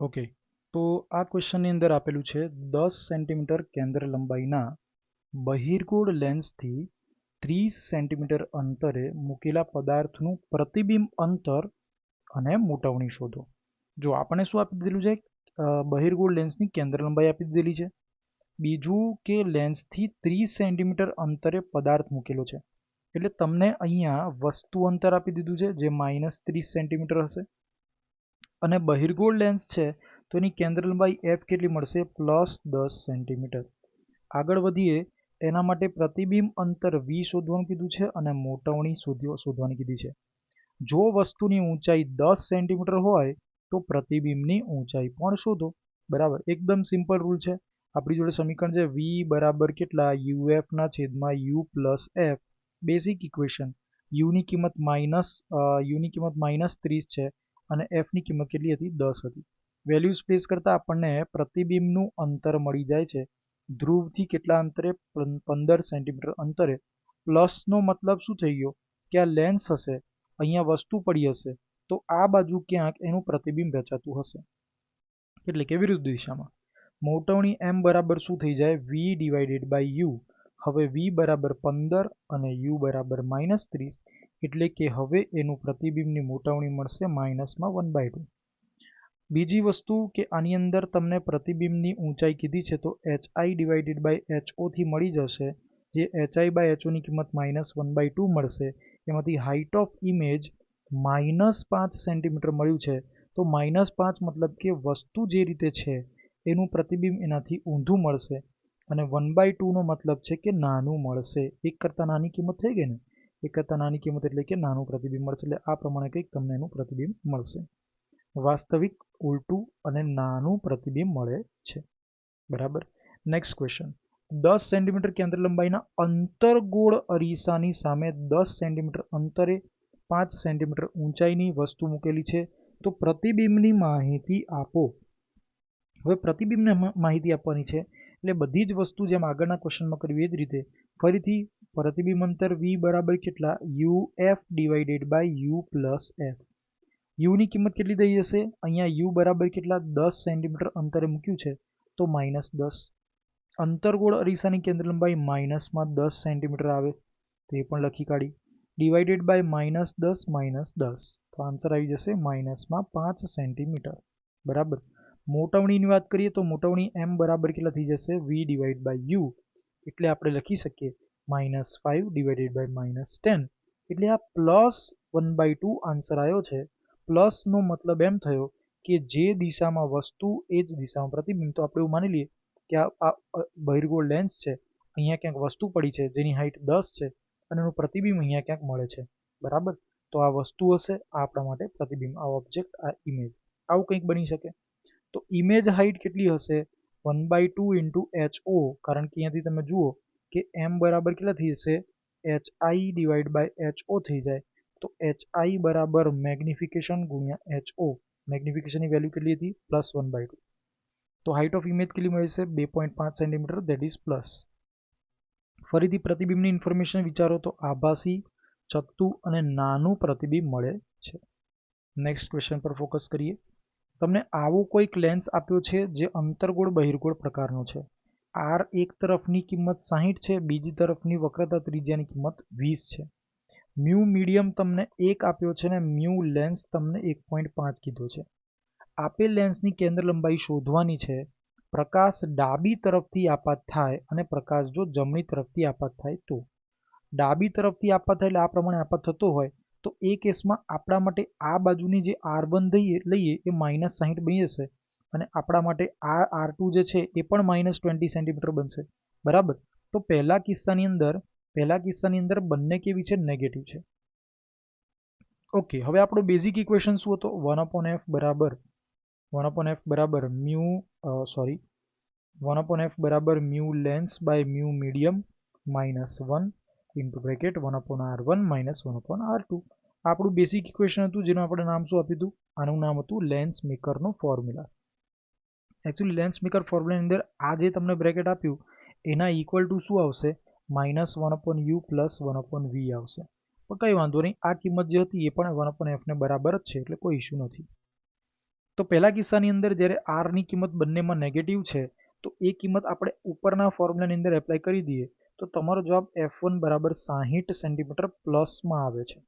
Okay, તો આ ક્વેશ્ચનની અંદર આપેલું છે 10 સેન્ટીમીટર કેન્દ્ર લંબાઈના બહિર્ગોળ લેન્સથી 30 સેન્ટીમીટર અંતરે મૂકેલા પદાર્થનું પ્રતિબિંબ અંતર અને મોટવણી શોધો. જો આપણે શું આપી દીધેલું છે, બહિર્ગોળ લેન્સની કેન્દ્ર લંબાઈ આપી દીધેલી છે. બીજું કે લેન્સથી 30 સેન્ટીમીટર અંતરે પદાર્થ મૂકેલો છે, એટલે તમને અહીંયા વસ્તુ અંતર આપી દીધું છે જે -30 સેન્ટીમીટર હશે. અને બહિર્ગોળ લેન્સ છે તો એની કેન્દ્ર લંબાઈ f કેટલી મળશે, +10 સેન્ટીમીટર. આગળ વધીએ, એના માટે પ્રતિબિંબ અંતર v શોધવાનું કીધું છે અને મોટવણી શોધવાની કીધી છે. જો વસ્તુની ઊંચાઈ 10 સેન્ટીમીટર હોય તો પ્રતિબિંબની ઊંચાઈ પણ શોધો. બરાબર, એકદમ સિમ્પલ રૂલ છે. આપણી જોડે સમીકરણ છે v બરાબર કેટલા, uf ના છેદમાં u plus f. Basic equation. યુની કિંમત -30 છે અને એફની કિંમત કેટલી હતી, 10 હતી. વેલ્યુઝ પ્લેસ કરતાં આપણને પ્રતિબિંબનું અંતર મળી જાય છે ધ્રુવથી કેટલા અંતરે, 15 સેન્ટીમીટર અંતરે. પ્લસનો મતલબ શું થઈ ગયો કે આ લેન્સ હશે, અહીંયા વસ્તુ પડી હશે તો આ બાજુ ક્યાંક એનું પ્રતિબિંબ રચાતું હશે, એટલે કે વિરુદ્ધ દિશામાં. મોટવણી m બરાબર શું થઈ જાય, v ડિવાઇડેડ બાય u. હવે v બરાબર 15 અને u બરાબર -30, એટલે કે હવે એનું પ્રતિબિંબની મોટવણી મળશે -1/2. બીજી વસ્તુ કે આની અંદર તમને પ્રતિબિંબની ઊંચાઈ કીધી છે તો hi ડિવાઇડેડ બાય ho થી મળી જશે, જે hi/ho ની કિંમત -1/2 મળશે. એમાંથી હાઇટ ઓફ ઇમેજ -5 સેન્ટીમીટર મળ્યું છે, તો -5 મતલબ કે વસ્તુ જે રીતે છે એનું પ્રતિબિંબ એનાથી ઊંધું મળશે, અને 1/2 નો મતલબ છે કે નાનું મળશે. એક કરતાં નાની કિંમત થઈ ગઈ ને, એક કરતાં નાની કિંમત એટલે કે નાનું પ્રતિબિંબ મળશે, એટલે આ પ્રમાણે કંઈક તમને એનું પ્રતિબિંબ મળશે. વાસ્તવિક, ઉલટું અને નાનું પ્રતિબિંબ મળે છે. બરાબર. Next question. 10 સેન્ટીમીટર કેન્દ્ર લંબાઈના અંતર્ગોળ અરીસાની સામે 10 સેન્ટીમીટર અંતરે 5 સેન્ટીમીટર ઊંચાઈની વસ્તુ મૂકેલી છે, તો પ્રતિબિંબની માહિતી આપો. હવે પ્રતિબિંબને માહિતી આપવાની છે, એટલે બધી જ વસ્તુ જેમ આગળના ક્વેશ્ચનમાં કર્યું એ જ રીતે ફરીથી પ્રતિબિંબ અંતર v બરાબર કેટલા, uf divided by u plus f. યુની કિંમત કેટલી થઈ જશે, અહીંયા યુ બરાબર કેટલા, 10 સેન્ટીમીટર અંતરે મૂક્યું છે તો -10. અંતર્ગોળ અરીસાની કેન્દ્ર લંબાઈ -10 સેન્ટીમીટર આવે તો એ પણ લખી કાઢી. ડિવાઇડેડ બાય -10 -10, તો આન્સર આવી જશે -5 સેન્ટીમીટર. બરાબર. મોટવણીની વાત કરીએ તો મોટવણી m બરાબર કેટલા થઈ જશે, v ડિવાઇડ બાય u, એટલે આપણે લખી શકીએ -5 ડિવાઇડેડ બાય -10, એટલે આ +1/2 આન્સર આવ્યો છે. પ્લસનો મતલબ એમ થયો કે જે દિશામાં વસ્તુ એ જ દિશામાં પ્રતિબિંબ. તો આપણે એવું માની લઈએ કે આ બહિર્ગોળ લેન્સ છે, અહીંયા ક્યાંક વસ્તુ પડી છે જેની હાઇટ 10 છે અને એનું પ્રતિબિંબ અહીંયા ક્યાંક મળે છે. બરાબર, તો આ વસ્તુ હશે, આ આપણા માટે પ્રતિબિંબ, આ ઓબ્જેક્ટ, આ ઇમેજ. આવું કંઈક બની શકે. તો ઇમેજ હાઇટ કેટલી હશે, 1/2 × ho, કારણ કે અહીંયાથી તમે જુઓ કે m બરાબર કેટલા થઈ જશે, hi ડિવાઇડ બાય ho થઈ જાય, તો hi બરાબર મેગ્નિફિકેશન ગુણ્યા ho. મેગ્નિફિકેશનની વેલ્યુ કેટલી હતી, +1/2. તો હાઇટ ઓફ ઇમેજ કેટલી મળી છે, 2.5 સેન્ટીમીટર, ધેટ ઇઝ પ્લસ. ફરીથી પ્રતિબિંબની ઇન્ફોર્મેશન વિચારો તો આભાસી, ચત્તુ અને નાનું પ્રતિબિંબ મળે છે. નેક્સ્ટ ક્વેશ્ચન પર ફોકસ કરીએ. તમને આવો કોઈક લેન્સ આપ્યો છે જે અંતર્ગોળ બહિર્ગોળ પ્રકારનો છે. આર એક તરફની કિંમત 60 છે, બીજી તરફની વક્રતા ત્રિજ્યાની કિંમત 20 છે. મ્યુ મીડિયમ તમને 1 આપ્યો છે અને મ્યુ લેન્સ તમને 1.5 કીધો છે. આપેલ લેન્સની કેન્દ્ર લંબાઈ શોધવાની છે. પ્રકાશ ડાબી તરફથી આપાત થાય અને પ્રકાશ જો જમણી તરફથી આપાત થાય તો. ડાબી તરફથી આપાત થાય એટલે આ પ્રમાણે આપાત થતો હોય તો એ કેસમાં આપણા માટે આ બાજુની જે R1 લઈએ એ -60 બની જશે, અને આપણા માટે આ R2 જે છે એ પણ -20 સેન્ટીમીટર બનશે. બરાબર, તો પહેલા કિસ્સાની અંદર બંને કેવી છે, નેગેટિવ છે. ઓકે, હવે આપણો બેઝિક ઇક્વેશન શું હતો, 1/f બરાબર mu lens by mu medium -1 × 1/r1 - 1/r2. આપણું બેઝિક ઇક્વેશન હતું જેનું આપણે નામ શું આપ્યું હતું, આનું નામ હતું લેન્સ મેકરનો ફોર્મ્યુલા. એકચ્યુઅલી લેન્સ મેકર ફોર્મ્યુલાની અંદર આ જે તમને બ્રેકેટ આપ્યું એના ઇક્વલ ટુ શું આવશે, -1/u + 1/v આવશે. પણ કંઈ વાંધો નહીં, આ કિંમત જે હતી એ પણ 1/f ને બરાબર જ છે, એટલે કોઈ ઇશ્યુ નથી. તો પહેલા કિસ્સાની અંદર જ્યારે આરની કિંમત બંનેમાં નેગેટિવ છે તો એ કિંમત આપણે ઉપરના ફોર્મ્યુલાની અંદર એપ્લાય કરી દઈએ તો તમારો જવાબ F1 બરાબર 60 સેન્ટીમીટર પ્લસમાં આવે છે.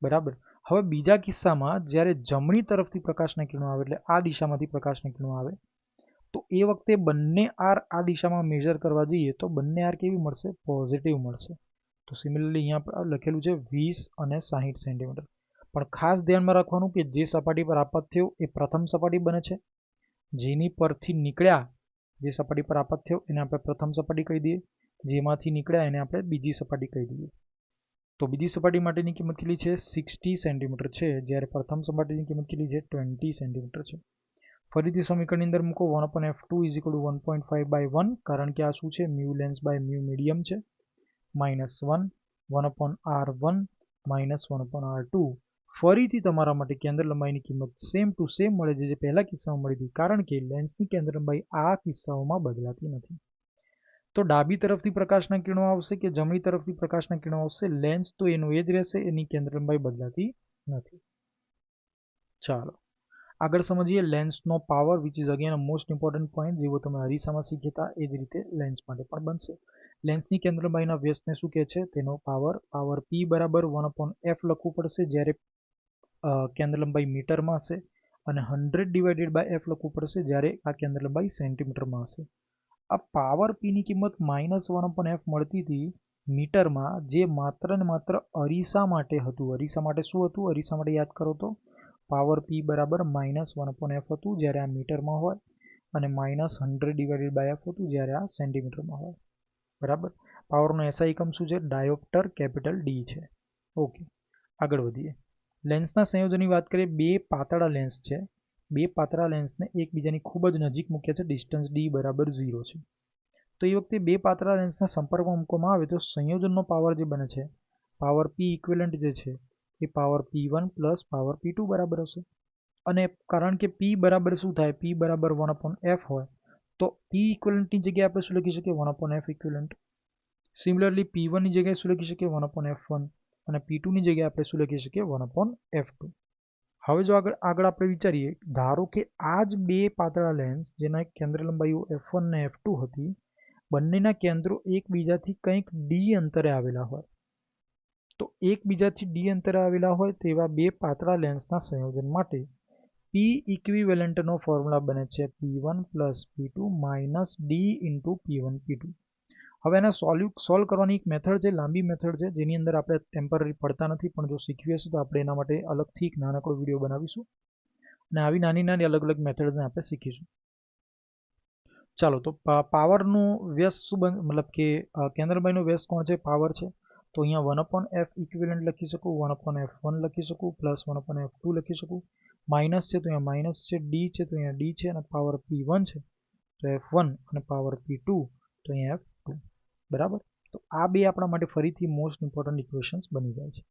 બરાબર. હવે બીજા કિસ્સામાં જ્યારે જમણી તરફથી પ્રકાશના કિરણો આવે એટલે આ દિશામાંથી પ્રકાશના કિરણો આવે તો એ વખતે બંને આર આ દિશામાં મેજર કરવા જઈએ તો બંને આર કેવી મળશે? પોઝિટિવ મળશે. તો સિમિલરલી અહીંયા લખેલું છે 20 અને 60 સેન્ટીમીટર. પણ ખાસ ધ્યાનમાં રાખવાનું કે જે સપાટી પર આપાત થયો એ પ્રથમ સપાટી બને છે. જેની પરથી નીકળ્યા, જે સપાટી પર આપાત થયો એને આપણે પ્રથમ સપાટી કહી દઈએ, જેમાંથી નીકળ્યા એને આપણે બીજી સપાટી કહી દઈએ. તો બીજી સપાટી માટેની કિંમત કેટલી છે? 60 સેન્ટીમીટર છે, જ્યારે પ્રથમ સપાટીની કિંમત કેટલી છે? 20 સેન્ટીમીટર છે. ફરીથી સમીકરણની અંદર મૂકો 1/f2 = 1.5/1, કારણ કે આ શું છે? Mu lens by mu medium છે. -1 1/r1 -1/r2. ફરીથી તમારા માટે કેન્દ્ર લંબાઈની કિંમત સેમ ટુ સેમ મળે છે જે પહેલા કિસ્સામાં મળી હતી, કારણ કે લેન્સની કેન્દ્ર લંબાઈ આ કિસ્સાઓમાં બદલાતી નથી. તો ડાબી તરફથી પ્રકાશના કિરણો આવશે કે જમણી તરફથી પ્રકાશના કિરણો આવશે, લેન્સ તો એનું એ જ રહેશે, એની કેન્દ્ર લંબાઈ બદલાતી નથી. ચાલો આગળ સમજીએ લેન્સનો power, which is again a most important point. જેવો તમે અરીસામાં શીખ્યા હતા એ જ રીતે લેન્સ માટે પણ બનશે. લેન્સની કેન્દ્ર લંબાઈના વ્યસ્તને શું કહે છે? તેનો પાવર P બરાબર 1/f લખવું પડશે જ્યારે કેન્દ્ર લંબાઈ મીટરમાં હશે, અને 100/f લખવું પડશે જ્યારે આ કેન્દ્ર લંબાઈ સેન્ટીમીટરમાં હશે. આ પાવર Pની કિંમત -1/f મળતી હતી મીટરમાં, જે માત્ર ને માત્ર અરીસા માટે હતું. અરીસા માટે શું હતું? અરીસા માટે યાદ કરો તો પાવર P બરાબર -1/f હતું જ્યારે આ મીટરમાં હોય, અને -100/f હતું જ્યારે આ સેન્ટીમીટરમાં હોય. બરાબર. પાવરનો SI એકમ શું છે? ડાયોપ્ટર, કેપિટલ D છે. ઓકે, આગળ વધીએ. લેન્સના સંયોજનની વાત કરીએ. બે પાતળા લેન્સ છે. બે પાતળા લેન્સને એકબીજાની ખૂબ જ નજીક મૂક્યા છે. ડિસ્ટન્સ D બરાબર 0 છે. તો એ વખતે બે પાતળા લેન્સના સંપર્કમાં મૂકવામાં આવે તો સંયોજનનો પાવર જે બને છે, પાવર P ઇક્વિવેલન્ટ જે છે એ power P1 plus power P2 બરાબર હશે. અને કારણ કે P બરાબર શું થાય? P બરાબર 1/f હોય તો P ઇક્વિવેલન્ટની જગ્યાએ આપણે શું લખી શકીએ? 1/f equivalent. સિમિલરલી P1ની જગ્યાએ શું લખી શકીએ? 1/f1, અને P2ની જગ્યાએ આપણે શું લખી શકીએ? 1/f2. હવે જો આગળ આપણે વિચારીએ, ધારો કે આ જ બે પાતળા લેન્સ જેના કેન્દ્ર લંબાઈઓ f1 અને f2 હતી, બંનેના કેન્દ્રો એકબીજાથી કંઈક d અંતરે આવેલા હોય. તો એકબીજાથી d અંતરે આવેલા હોય તેવા બે પાતળા લેન્સના સંયોજન માટે P ઇક્વિવેલન્ટનો ફોર્મ્યુલા બને છે P1 plus P2 minus D into P1 P2. હવે એના સોલ્વ કરવાની એક મેથડ છે, લાંબી મેથડ છે, જેની અંદર આપણે ટેમ્પરરી પડતા નથી, પણ જો શીખવી હશે તો આપણે એના માટે અલગથી એક નાનકડો વિડીયો બનાવીશું અને આવી નાની અલગ અલગ મેથડ્સને આપણે શીખીશું. ચાલો, તો પાવરનું વ્યસ્ત શું મતલબ કે કેન્દ્ર લંબાઈનો વ્યસ્ત કોણ છે? પાવર છે. તો અહીંયા 1/f ઇક્વિવેલન્ટ લખી શકું, 1/f1 લખી શકું, પ્લસ 1/f2 લખી શકું. માઇનસ છે તો અહીંયા માઇનસ છે, D છે તો અહીંયા D છે, અને પાવર P1 છે તો F1, અને પાવર P2 તો અહીંયા F2. બરાબર. તો આ બે આપણા માટે ફરીથી મોસ્ટ ઇમ્પોર્ટન્ટ ઇક્વેશન્સ બની જાય છે.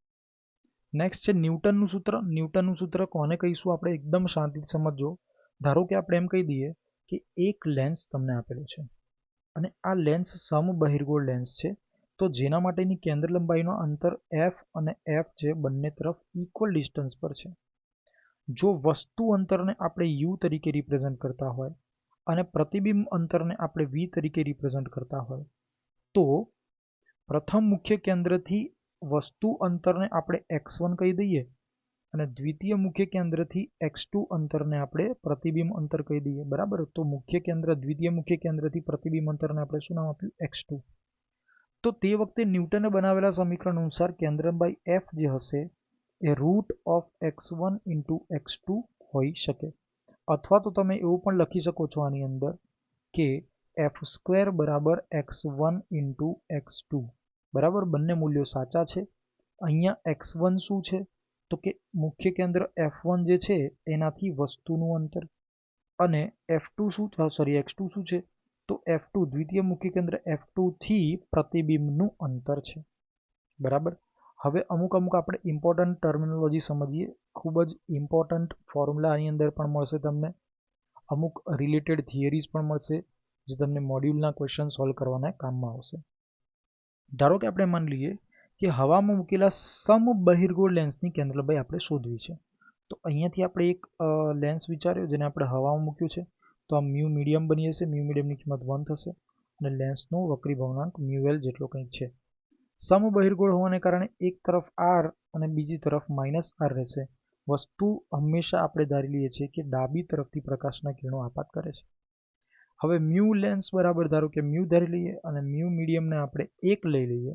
નેક્સ્ટ છે ન્યૂટનનું સૂત્ર. ન્યૂટનનું સૂત્ર કોને કહીશું આપણે? એકદમ શાંતિથી સમજજો. ધારો કે આપણે એમ કહી દઈએ કે એક લેન્સ તમને આપેલો છે અને આ લેન્સ સમબહિર્ગોળ લેન્સ છે, તો જેના માટેની કેન્દ્ર લંબાઈનો અંતર f અને f છે બંને તરફ ઇક્વલ ડિસ્ટન્સ પર છે. જો વસ્તુ અંતરને આપણે u તરીકે રિપ્રેઝન્ટ કરતા હોય અને પ્રતિબિંબ અંતરને આપણે v તરીકે રિપ્રેઝન્ટ કરતા હોય, તો પ્રથમ મુખ્ય કેન્દ્રથી વસ્તુ અંતરને આપણે x1 કહી દઈએ અને દ્વિતીય મુખ્ય કેન્દ્રથી x2 અંતરને આપણે પ્રતિબિંબ અંતર કહી દઈએ. બરાબર. તો દ્વિતીય મુખ્ય કેન્દ્રથી પ્રતિબિંબ અંતરને આપણે શું નામ આપ્યું? x2. તો તે વખતે ન્યૂટને બનાવેલા સમીકરણ અનુસાર કેન્દ્ર લંબાઈ f જે હશે એ √x1 ઇન્ટુ x2 હોઈ શકે, અથવા તો તમે એવું પણ લખી શકો છો આની અંદર કે f² બરાબર x1 ઇન્ટુ x2. બરાબર. બંને મૂલ્યો સાચા છે. અહીંયા x1 શું છે? તો કે મુખ્ય કેન્દ્ર f1 જે છે એનાથી વસ્તુનું અંતર, અને x2 શું છે? તો f2 દ્વિતીય મુખ્ય કેન્દ્ર f2 થી પ્રતિબિંબનું અંતર છે. બરાબર. હવે અમુક આપણે ઇમ્પોર્ટન્ટ ટર્મિનોલોજી સમજીએ. ખૂબ જ ઇમ્પોર્ટન્ટ ફોર્મ્યુલા આની અંદર પણ મળશે તમને, અમુક રિલેટેડ થિયરીઝ પણ મળશે જે તમને મોડ્યુલના ક્વેશ્ચન સોલ્વ કરવાના કામમાં આવશે. ધારો કે આપણે માની લઈએ કે હવામાં મૂકેલા સમબહિર્ગોળ લેન્સની કેન્દ્ર લંબાઈ આપણે શોધવી છે. તો અહીંયાથી આપણે એક લેન્સ વિચાર્યો જેને આપણે હવામાં મૂક્યું છે, તો આ મ્યુ મીડિયમ બની જશે. મ્યુ મીડિયમની કિંમત 1 થશે અને લેન્સનો વક્રી ભવનાંક મ્યુ એલ જેટલો કંઈક છે. સમબહિર્ગોળ હોવાને કારણે એક તરફ આર અને બીજી તરફ માઇનસ આર રહેશે. વસ્તુ હંમેશા આપણે ધારી લઈએ છીએ કે ડાબી તરફથી પ્રકાશના કિરણો આપાત કરે છે. હવે મ્યુ લેન્સ બરાબર ધારો કે મ્યુ ધારી લઈએ અને મ્યુ મીડિયમને આપણે 1 લઈ લઈએ.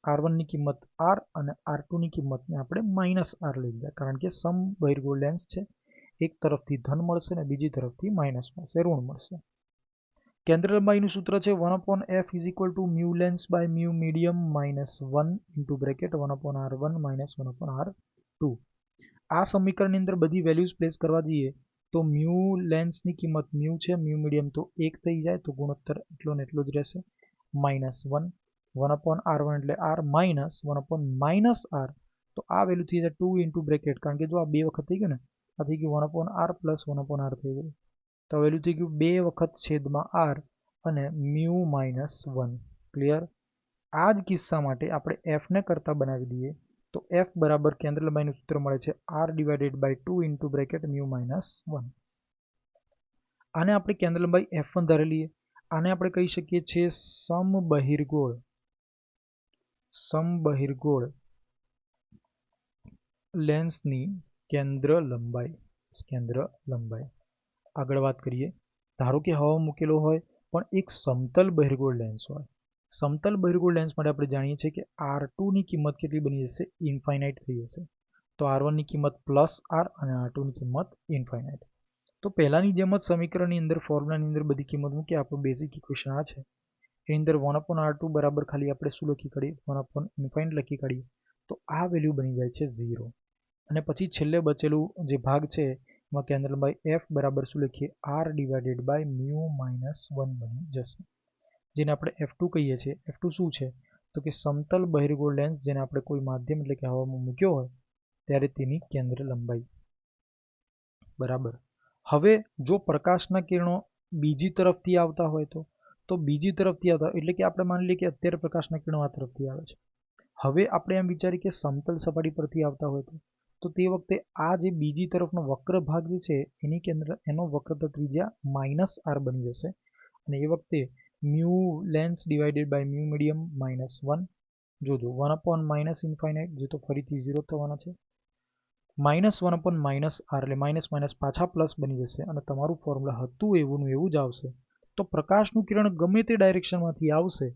R1ની કિંમત R અને R2ની કિંમતને આપણે માઇનસ R લઈ લઈએ, કારણ કે સમબહિર્ગોળ લેન્સ છે. એક તરફથી ધન મળશે અને બીજી તરફથી માઇનસ મળશે, ઋણ મળશે. કેન્દ્ર લંબાઈનું સૂત્ર છે 1/f = mu lens by mu medium minus 1 into bracket 1/R1 minus 1/R2. આ સમીકરણની અંદર બધી વેલ્યુઝ પ્લેસ કરવા જઈએ તો મ્યુ લેન્સની કિંમત મ્યુ છે, મ્યુ મીડિયમ તો 1 થઈ જાય, તો ગુણોત્તર એટલો ને એટલો જ રહેશે, માઇનસ 1. 1/R1 એટલે R માઇનસ 1/-R, તો આ વેલ્યુ થઈ જાય 2 ઇન્ટુ બ્રેકેટ, કારણ કે જો આ 2 વખત થઈ ગયું ને, આ થઈ ગયું 1/R પ્લસ 1/R થઈ ગયું, તો વેલ્યુ થઈ ગયું 2 વખત છેદમાં R અને મ્યુ માઇનસ 1. ક્લિયર? આ જ કિસ્સા માટે આપણે Fને કરતા બનાવી દઈએ તો F બરાબર કેન્દ્ર લંબાઈનું સૂત્ર મળે છે R/2 into bracket mu minus 1. આને આપણે કેન્દ્ર લંબાઈ F1 ધારી લઈએ. આને આપણે કહી શકીએ છીએ સમબહિર્ગોળ લેન્સની કેન્દ્ર લંબાઈ. આગળ વાત કરીએ. ધારો કે હવા મૂકેલો હોય પણ એક સમતલ બહિર્ગોળ લેન્સ હોય. સમતલ બહિર્ગોળ લેન્સ માટે આપણે જાણીએ છીએ કે R2ની કિંમત કેટલી બની જશે? ઇન્ફાઇનાઇટ થઈ જશે. તો R1ની કિંમત પ્લસ R અને R2ની કિંમત ઇન્ફાઇનાઇટ. તો પહેલાની જેમ જ સમીકરણની અંદર ફોર્મ્યુલાની અંદર બધી કિંમત મૂકી આપણું બેઝિક ઇક્વેશન આ છે. એની અંદર 1/R2 બરાબર ખાલી આપણે શું લખી કાઢીએ? 1/ઇન્ફાઇનાઇટ લખી કાઢીએ, તો આ વેલ્યુ બની જાય છે 0. અને પછી છેલ્લે બચેલું જે ભાગ છે એમાં કેન્દ્ર લંબાઈ F બરાબર શું લખીએ? R/μ માઇનસ 1 બની જશે, જેને આપણે F2 કહીએ છીએ. F2 શું છે? તો કે સમતલ બહિર્ગોળ લેન્સ જેને આપણે કોઈ માધ્યમ એટલે કે હવામાં મૂક્યો હોય ત્યારે તેની કેન્દ્ર લંબાઈ. બરાબર. હવે જો પ્રકાશના કિરણો બીજી તરફથી આવતા હોય તો બીજી તરફથી આવતા એટલે કે આપણે માની લઈએ કે અત્યારે પ્રકાશના કિરણો આ તરફથી આવે છે. હવે આપણે એમ વિચારીએ કે સમતલ સપાટી પરથી આવતા હોય તો તે વખતે આ જે બીજી તરફનો વક્ર ભાગ જે છે એનો વક્રતા ત્રિજ્યા માઇનસ R બની જશે અને એ વખતે mu lens divided by mu medium minus 1. જોજો 1/-ઇન્ફાઇનાઇટ જે તો ફરીથી 0 થવાના છે. માઇનસ 1/-R એટલે માઇનસ માઇનસ પાછા પ્લસ બની જશે અને તમારું ફોર્મ્યુલા હતું એવું જ આવશે. તો પ્રકાશનું કિરણ ગમે તે ડાયરેક્શનમાંથી આવશે,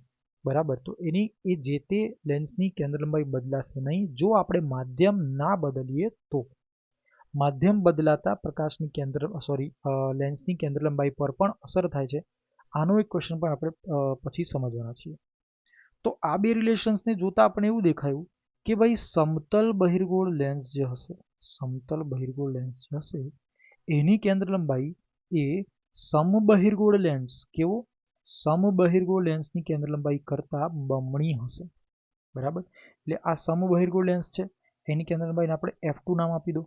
બરાબર, તો એની જે તે લેન્સની કેન્દ્ર લંબાઈ બદલાશે નહીં જો આપણે માધ્યમ ના બદલીએ તો. માધ્યમ બદલાતા પ્રકાશની લેન્સની કેન્દ્ર લંબાઈ પર પણ અસર થાય છે. આનો એક ક્વેશ્ચન પણ આપણે પછી સમજવાના છીએ. તો આ બે રિલેશન્સને જોતા આપણે એવું દેખાયું કે ભાઈ સમતલ બહિર્ગોળ લેન્સ જે હશે એની કેન્દ્ર લંબાઈ એ સમબહિર્ગોળ લેન્સ સમબહિર્ગોળ લેન્સની કેન્દ્ર લંબાઈ કરતાં બમણી હશે. બરાબર. એટલે આ સમબહિર્ગોળ લેન્સ છે એની કેન્દ્ર લંબાઈને આપણે F2 નામ આપી દો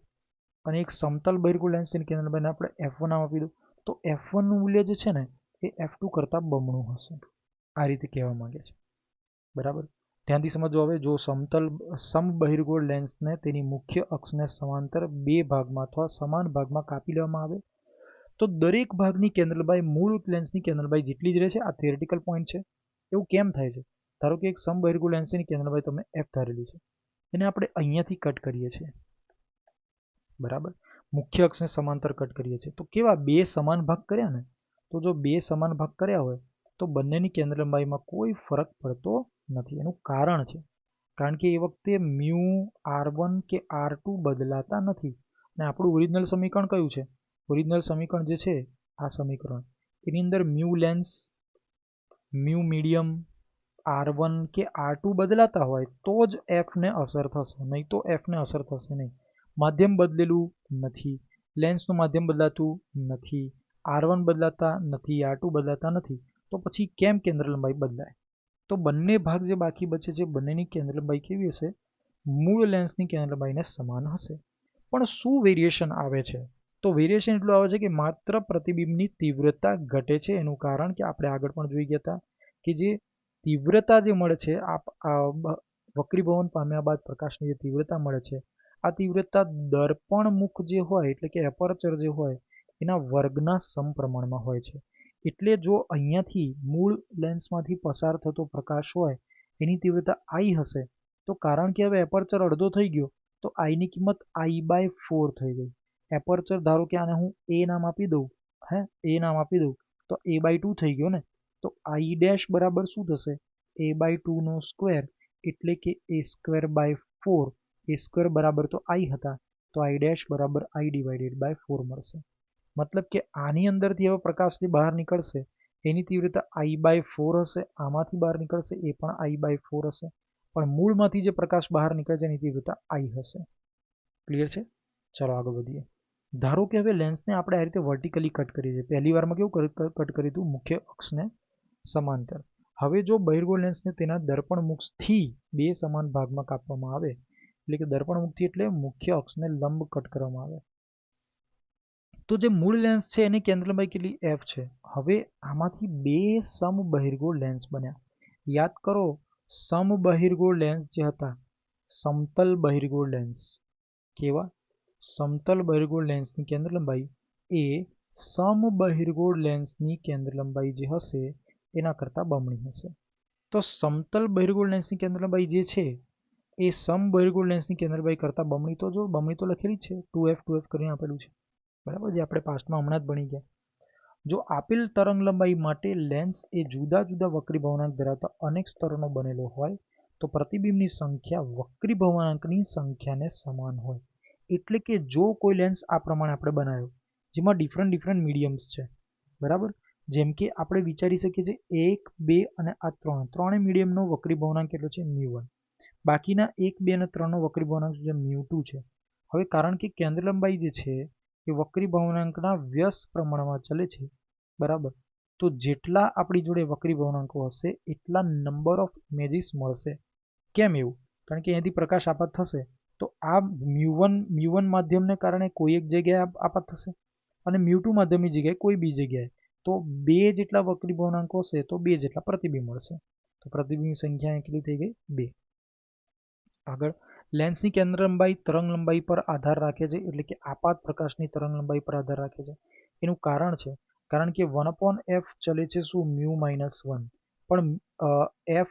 અને એક સમતલ બહિર્ગોળ લેન્સ એની કેન્દ્ર લંબાઈને આપણે F1 નામ આપી દો. તો F1નું મૂલ્ય જે છે ને એ F2 કરતાં બમણું હશે. આ રીતે કહેવા માંગે છે. બરાબર. ધ્યાનથી સમજો. હવે જો સમબહિર્ગોળ લેન્સને તેની મુખ્ય અક્ષને સમાંતર બે ભાગમાં અથવા સમાન ભાગમાં કાપી લેવામાં આવે તો દરેક ભાગની કેન્દ્ર લંબાઈ મૂળ લેન્સની કેન્દ્ર લંબાઈ જેટલી જ રહે છે. આ થિયરેટિકલ પોઈન્ટ છે. એવું કેમ થાય છે? ધારો કે એક સમબહિર્ગોળ લેન્સની કેન્દ્ર લંબાઈ તમે F ધારેલી છે, એને આપણે અહીંયાથી કટ કરીએ છીએ. બરાબર. મુખ્ય અક્ષને સમાંતર કટ કરીએ છીએ તો કેવા બે સમાન ભાગ કર્યા ને? તો જો બે સમાન ભાગ કર્યા હોય તો બંનેની કેન્દ્ર લંબાઈમાં કોઈ ફરક પડતો નથી. એનું કારણ છે કારણ કે એ વખતે મ્યુ R1 કે R2 બદલાતા નથી. અને આપણું ઓરિજિનલ સમીકરણ કયું છે? ઓરિજિનલ સમીકરણ જે છે આ સમીકરણ, એની અંદર mu lens, mu medium, R1 કે R2 બદલાતા હોય તો જ Fને અસર થશે, નહીં તો Fને અસર થશે નહીં. માધ્યમ બદલેલું નથી, લેન્સનું માધ્યમ બદલાતું નથી, R1 બદલાતા નથી, R2 બદલાતા નથી, તો પછી કેમ કેન્દ્ર લંબાઈ બદલાય? તો બંને ભાગ જે બાકી બચે છે બંનેની કેન્દ્ર લંબાઈ કેવી હશે? મૂળ લેન્સની કેન્દ્ર લંબાઈને સમાન હશે. પણ શું વેરિએશન આવે છે? તો વેરિએશન એટલું આવે છે કે માત્ર પ્રતિબિંબની તીવ્રતા ઘટે છે. એનું કારણ કે આપણે આગળ પણ જોઈ ગયા હતા કે જે તીવ્રતા જે મળે છે વક્રીભવન પામ્યા બાદ પ્રકાશની જે તીવ્રતા મળે છે આ તીવ્રતા દર્પણમુખ જે હોય એટલે કે એપર્ચર જે હોય એના વર્ગના સમપ્રમાણમાં હોય છે. એટલે જો અહીંયાથી મૂળ લેન્સમાંથી પસાર થતો પ્રકાશ હોય એની તીવ્રતા I હશે, તો કારણ કે હવે એપર્ચર અડધો થઈ ગયો તો આઈની કિંમત I/4 થઈ ગઈ. એપર્ચર ધારો કે આને હું એ નામ આપી દઉં, એ નામ આપી દઉં તો A/2 થઈ ગયો ને, તો I ડેશ બરાબર શું થશે? A/2 નો સ્ક્વેર એટલે કે A²/4. A² બરાબર તો I હતા, તો I ડેશ બરાબર I/4 મળશે. મતલબ કે આની અંદરથી હવે પ્રકાશ જે બહાર નીકળશે એની તીવ્રતા I/4 હશે, આમાંથી બહાર નીકળશે એ પણ I/4 હશે, પણ મૂળમાંથી જે પ્રકાશ બહાર નીકળે છે એની તીવ્રતા I હશે. ક્લિયર છે? ચાલો આગળ વધીએ. ધારો કે હવે લેન્સને આપણે આ રીતે વર્ટિકલી કટ કરીએ છીએ. પહેલી વારમાં કેવું કટ કર્યું હતું? મુખ્ય અક્ષને સમાંતર. હવે જો બહિર્ગોળ લેન્સને તેના દર્પણમુખથી બે સમાન ભાગમાં કાપવામાં આવે, એટલે કે દર્પણમુખથી એટલે મુખ્ય અક્ષને લંબ કટ કરવામાં આવે, તો જે મૂળ લેન્સ છે એની કેન્દ્રલંબાઈ કેટલી? F છે. હવે આમાંથી બે સમબહિર્ગોળ લેન્સ બન્યા. યાદ કરો, સમબહિર્ગોળ લેન્સ જે હતા, સમતલ બહિર્ગોળ લેન્સ કેવા? સમતલ બહિર્ગોળ લેન્સની કેન્દ્રલંબાઈ એ સમબહિર્ગોળ લેન્સની કેન્દ્રલંબાઈ જે હશે એના કરતાં બમણી હશે. તો સમતલ બહિર્ગોળ લેન્સની કેન્દ્રલંબાઈ જે છે એ સમબહિર્ગોળ લેન્સની કેન્દ્રલંબાઈ કરતાં બમણી, તો જો બમણી તો લખેલી છે, 2f કરીને આપેલું છે, બરાબર, જે આપણે પાસ્ટમાં હમણાં જ ભણી ગયા. જો આપેલ તરંગલંબાઈ માટે લેન્સ એ જુદા જુદા વક્રી ભવનાંક ધરાવતા અનેક સ્તરોનો બનેલો હોય તો પ્રતિબિંબની સંખ્યા વક્રી ભવનાંકની સંખ્યાને સમાન હોય. એટલે કે જો કોઈ લેન્સ આ પ્રમાણે આપણે બનાવ્યો જેમાં ડિફરન્ટ મીડિયમ્સ છે, બરાબર, જેમ કે આપણે વિચારી શકીએ છીએ 1, 2 અને આ ત્રણેય મીડિયમનો વક્રી ભવનાંક કેટલો છે? μ1. બાકીના 1, 2 અને 3નો વક્રી ભવનાંક શું છે? μ2 છે. હવે કારણ કે કેન્દ્રલંબાઈ જે છે એ વક્રી ભવનાંકના વ્યસ્ત પ્રમાણમાં ચલે છે, બરાબર, તો જેટલા આપણી જોડે વક્રી ભવનાંકો હશે એટલા નંબર ઓફ ઇમેજીસ મળશે. કેમ એવું? કારણ કે અહીંયાથી પ્રકાશ આપાત થશે તો આ μ1 માધ્યમને કારણે કોઈ એક જગ્યાએ આપાત થશે અને μ2 માધ્યમની જગ્યાએ કોઈ બી જગ્યાએ, તો બે જેટલા વક્રી ભવનાંકો હશે તો બે જેટલા પ્રતિબિંબ મળશે. તો પ્રતિબિંબની સંખ્યા કેટલી થઈ ગઈ? 2. આગળ, લેન્સની કેન્દ્રલંબાઈ તરંગલંબાઈ પર આધાર રાખે છે, એટલે કે આપાત પ્રકાશની તરંગલંબાઈ પર આધાર રાખે છે. એનું કારણ છે કારણ કે 1/f ચલે છે શું? μ-1. પણ f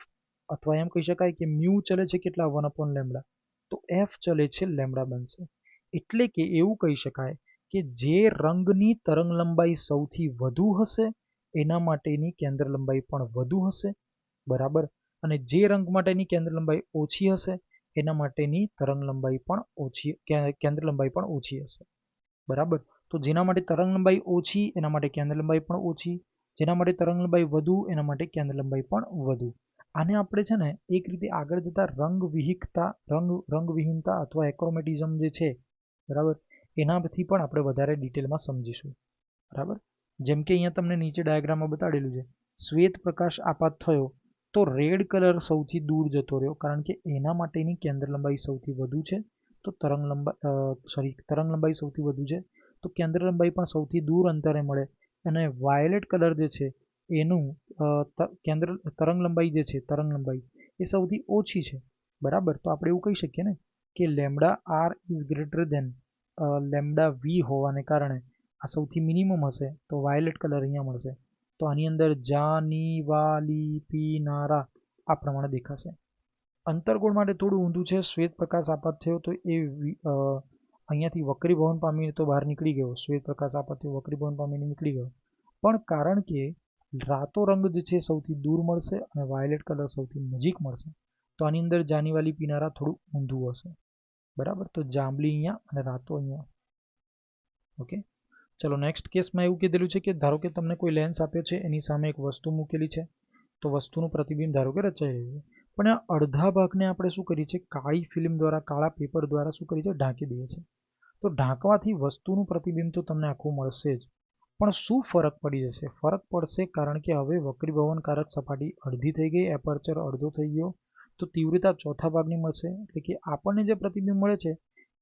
અથવા એમ કહી શકાય કે μ ચલે છે કેટલા? 1/λ. તો f ચલે છે લેમ્ડા બનશે. એટલે કે એવું કહી શકાય કે જે રંગની તરંગલંબાઈ સૌથી વધુ હશે એના માટેની કેન્દ્રલંબાઈ પણ વધુ હશે, બરાબર, અને જે રંગ માટેની કેન્દ્રલંબાઈ ઓછી હશે એના માટેની તરંગલંબાઈ પણ ઓછી, કેન્દ્રલંબાઈ પણ ઓછી હશે, બરાબર. તો જેના માટે તરંગલંબાઈ ઓછી એના માટે કેન્દ્રલંબાઈ પણ ઓછી, જેના માટે તરંગલંબાઈ વધુ એના માટે કેન્દ્રલંબાઈ પણ વધુ. આને આપણે છે ને એક રીતે આગળ જતા રંગવિહીનતા અથવા એક્રોમેટિઝમ જે છે, બરાબર, એનાથી પણ આપણે વધારે ડિટેલમાં સમજીશું, બરાબર. જેમ કે અહીંયા તમને નીચે ડાયાગ્રામમાં બતાડેલું છે, શ્વેત પ્રકાશ આપાત થયો તો રેડ કલર સૌથી દૂર જતો રહ્યો કારણ કે એના માટેની કેન્દ્રલંબાઈ સૌથી વધુ છે, તો તરંગલંબાઈ સૌથી વધુ છે, તો કેન્દ્રલંબાઈ પણ સૌથી દૂર અંતરે મળે. અને વાયોલેટ કલર જે છે એનું તરંગલંબાઈ જે છે, તરંગલંબાઈ એ સૌથી ઓછી છે, બરાબર. તો આપણે એવું કહી શકીએ ને કે λr is greater than λv હોવાને કારણે આ સૌથી મિનિમમ હશે, તો વાયોલેટ કલર અહીંયા મળશે. તો આની અંદર જાનીવાલી પીનારા આ પ્રમાણે દેખાશે. અંતર્ગોળ માટે થોડું ઊંધું છે. શ્વેત પ્રકાશ આપાત થયો તો એ અહીંયાથી વક્રીભવન પામીને તો બહાર નીકળી ગયો, શ્વેત પ્રકાશ આપાત થયો વક્રીભવન પામીને નીકળી ગયો, પણ કારણ કે રાતો રંગ જે છે સૌથી દૂર મળશે અને વાયોલેટ કલર સૌથી નજીક મળશે, તો આની અંદર જાનીવાલી પીનારા થોડું ઊંધું હશે, બરાબર. તો જાંબલી અહીંયા અને રાતો અહીંયા. ઓકે, ચલો નેક્સ્ટ કેસમાં એવું કીધેલું છે કે ધારો કે તમને કોઈ લેન્સ આપ્યો છે, એની સામે એક વસ્તુ મૂકેલી છે, તો વસ્તુનું પ્રતિબિંબ ધારો કે રચાઈ રહ્યું છે, પણ આ અડધા ભાગને આપણે શું કરીએ છીએ? કાળી ફિલ્મ દ્વારા, કાળા પેપર દ્વારા શું કરીએ છીએ? ઢાંકી દઈએ છીએ. તો ઢાંકવાથી વસ્તુનું પ્રતિબિંબ તો તમને આખું મળશે જ, પણ શું ફરક પડી જશે? ફરક પડશે કારણ કે હવે વક્રીભવનકારક સપાટી અડધી થઈ ગઈ, એપર્ચર અડધો થઈ ગયો, તો તીવ્રતા ચોથા ભાગની મળશે. એટલે કે આપણને જે પ્રતિબિંબ મળે છે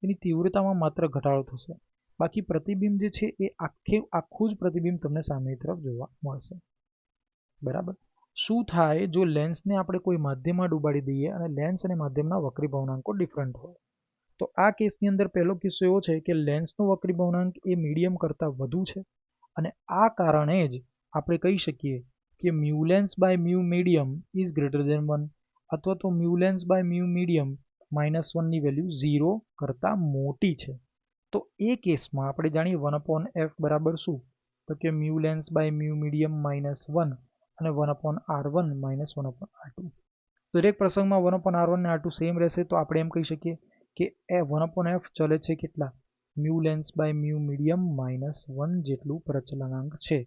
એની તીવ્રતામાં માત્ર ઘટાડો થશે, બાકી પ્રતિબિંબ જે છે એ આખું જ પ્રતિબિંબ તમને સામેની તરફ જોવા મળશે, બરાબર. શું થાય જો લેન્સને આપણે કોઈ માધ્યમમાં ડૂબાડી દઈએ અને લેન્સ અને માધ્યમના વક્રી ભવનાંકો ડિફરન્ટ હોય? તો આ કેસની અંદર પહેલો કિસ્સો એવો છે કે લેન્સનો વક્રી ભવનાંક એ મીડિયમ કરતાં વધુ છે અને આ કારણે જ આપણે કહી શકીએ કે mu lens by mu medium is greater than 1 અથવા તો mu lens by mu medium -1 ની વેલ્યુ 0 કરતાં મોટી છે. તો એ કેસમાં આપણે જાણીએ 1/f બરાબર શું, તો કે mu lens by mu medium -1 અને 1/r1 -1/r2. દરેક પ્રસંગમાં 1/r1 અને r2 સેમ રહેશે, તો આપણે એમ કહી શકીએ કે 1/f ચલે છે કેટલા, mu lens by mu medium -1 જેટલું પ્રચલનાંક છે.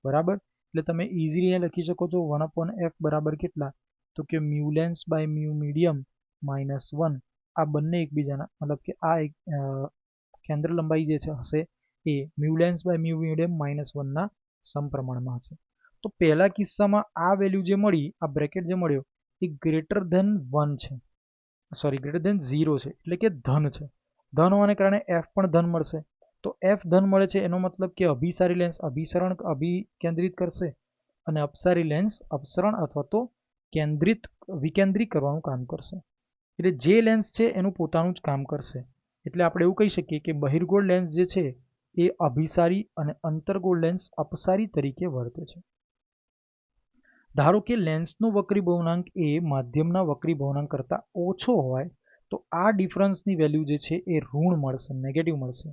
બરાબર, એટલે તમે ઇઝીલી લખી શકો છો 1/f બરાબર કેટલા, તો કે mu lens by mu medium -1. આ બંને એકબીજાના મતલબ કે આ એક કેન્દ્ર લંબાઈ જે છે હશે એ mu lens by mu medium -1 ના સમપ્રમાણમાં હશે. તો પહેલા કિસ્સામાં આ વેલ્યુ જે મળી, આ બ્રેકેટ જે મળ્યો એ ગ્રેટર ધેન 1 છે, સોરી ગ્રેટર ધેન 0 છે, એટલે કે ધન છે. ધન હોવાને કારણે f પણ ધન મળશે. તો f ધન મળે છે એનો મતલબ કે અભિસારી લેન્સ અભિકેન્દ્રિત કરશે અને અપસારી લેન્સ અપસરણ અથવા તો વિકેન્દ્રિત કરવાનું કામ કરશે. એટલે જે લેન્સ છે એનું પોતાનું જ કામ કરશે. એટલે આપણે એવું કહી શકીએ કે બહિર્ગોળ લેન્સ જે છે એ અભિસારી અને અંતર્ગોળ લેન્સ અપસારી તરીકે વર્તે છે. ધારો કે લેન્સનો વક્રી ભવનાંક એ માધ્યમના વક્રી ભવનાંક કરતાં ઓછો હોય તો આ ડિફરન્સની વેલ્યુ જે છે એ ઋણ મળશે, નેગેટિવ મળશે.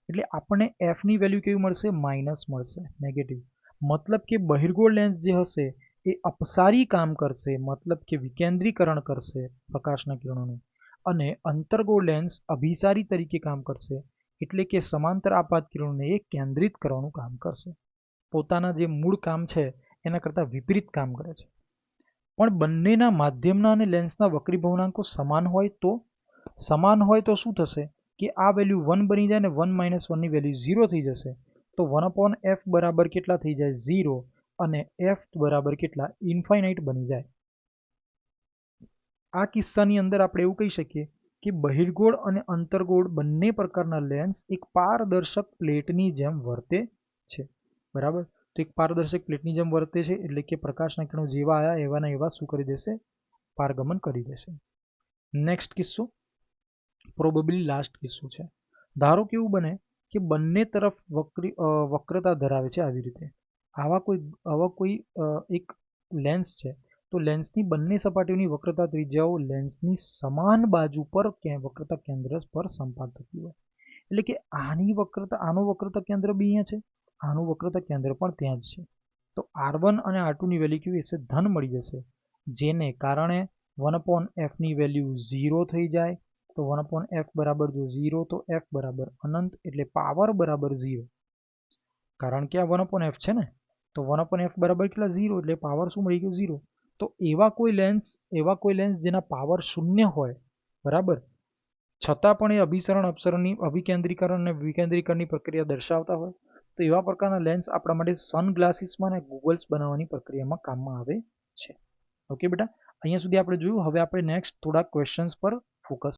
એટલે આપણને એફની વેલ્યુ કેવી મળશે, માઇનસ મળશે, નેગેટિવ. મતલબ કે બહિર્ગોળ લેન્સ જે હશે એ અપસારી કામ કરશે, મતલબ કે વિકેન્દ્રીકરણ કરશે પ્રકાશના કિરણોનું, અને અંતર્ગોળ લેન્સ અભિસારી તરીકે કામ કરશે, એટલે કે સમાંતર આપાત કિરણોને એ કેન્દ્રિત કરવાનું કામ કરશે. પોતાના જે મૂળ કામ છે એના કરતાં વિપરીત કામ કરે છે. પણ બંનેના માધ્યમના અને લેન્સના વક્રી ભવનાંકો સમાન હોય તો શું થશે કે આ વેલ્યુ 1 બની જાય ને 1 - 1 ની વેલ્યુ 0 થઈ જશે. તો 1/f બરાબર કેટલા થઈ જાય, 0, અને f બરાબર કેટલા, ઇન્ફાઇનાઇટ બની જાય. આ કિસ્સાની અંદર આપણે એવું કહી શકીએ કે બહિર્ગોળ અને અંતર્ગોળ બંને પ્રકારના લેન્સ એક પારદર્શક પ્લેટની જેમ વર્તે છે. બરાબર, તો એક પારદર્શક પ્લેટની જેમ વર્તે છે એટલે કે પ્રકાશના કિરણો જેવા આવ્યા એવાના એવા શું કરી દેશે, પારગમન કરી દેશે. નેક્સ્ટ કિસ્સો, પ્રોબેબલી લાસ્ટ કિસ્સો છે. ધારો કે એવું બને કે બંને તરફ વક્રતા ધરાવે છે. આવી રીતે આવા કોઈ એક લેન્સ છે, તો લેન્સની બંને સપાટીઓની વક્રતા ત્રિજ્યાઓ લેન્સની સમાન બાજુ પર વક્રતા કેન્દ્ર પર સંપાત થતી હોય. એટલે કે આનો વક્રતા કેન્દ્ર બી અહીંયા છે, આનું વક્રતા કેન્દ્ર પણ ત્યાં જ છે. તો r1 અને r2 ની વેલ્યુ કેવી હશે, ધન મળી જશે, જેને કારણે 1/f ની વેલ્યુ 0 થઈ જાય. તો 1/f બરાબર જો 0, તો f બરાબર અનંત, એટલે પાવર બરાબર 0. કારણ કે આ 1/f છે ને, તો 1/f બરાબર કેટલા, 0, એટલે પાવર શું મળી ગયું, 0. તો એવા કોઈ લેન્સ જેના પાવર 0 હોય, બરાબર, છતાં પણ એ અભિસરણ અપસરણની અભિકેન્દ્રીકરણ અને વિકેન્દ્રીકરણની પ્રક્રિયા દર્શાવતા હોય, તો એવા પ્રકારના લેન્સ આપણા માટે સનગ્લાસીસમાં અને ગોગલ્સ બનાવવાની પ્રક્રિયામાં કામમાં આવે છે. ઓકે બેટા, અહીંયા સુધી આપણે જોયું. હવે આપણે નેક્સ્ટ થોડા ક્વેશ્ચન્સ પર ફોકસ